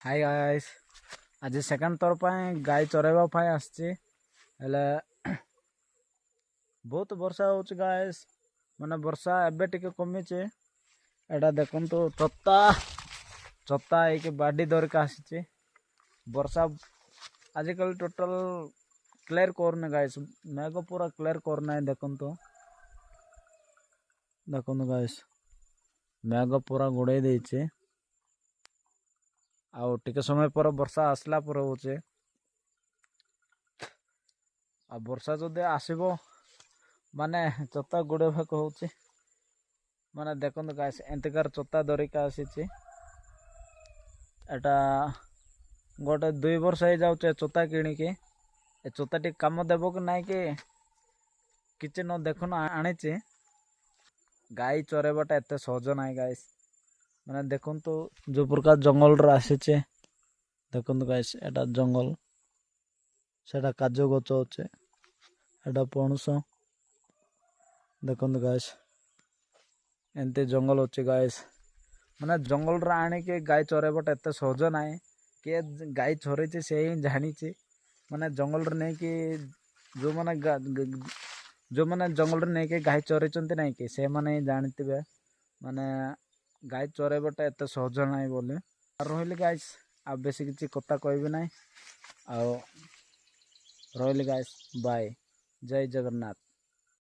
Hi guys. आज second थर गाय चरैबा आसची हेले बहुत वर्षा होची गाइस। माने वर्षा एबे टिके कमीचे। एटा देखंतु चत्ता चत्ता एक बाडी धरिक आसीची। वर्षा आजिकल टोटल क्लियर करने गाइस। मेघ पूरा क्लियर करना है। देखंतु देखंतु गाइस मेघ पूरा गुड़े देइचे। आउ टिके समय पर वर्षा आसला पर होचे। आ वर्षा जदि आसीबो माने चत्ता गुड़े भाग होचे। माने देखंतु गाइस एंतिकार चत्ता धरिका आसीची। एटा गोटे 2 वर्ष हो जाउचे चत्ता किनिके। ए चत्ताटी काम देबो कि नाइ के किछि न देखुन आनिचे। गाय चरेबाटा एते सहज नाइ गाइस। माने देखंतु जो प्रकार जंगल रा आसीचे। देखंतु गाइस एटा जंगल सेटा काजू गछ होचे। एटा पणस देखंतु गाइस एंते जंगल होचे गाइस। माने जंगल रा आने के गाय चरेबाटा एते सहज नाइ। के गाय चरेचे से ही जानिचे। माने जंगल रे नै कि जो माने जंगल रे नै के गाय चरेचंती नाइ के से माने जानितिबे। माने गाय चरेबाटा एते सहज नाइ बोले रोहिले गाइस। आ बेसी किछि कथा कहबे नाइ। आ रोहिले गाइस बाय। जय जगन्नाथ।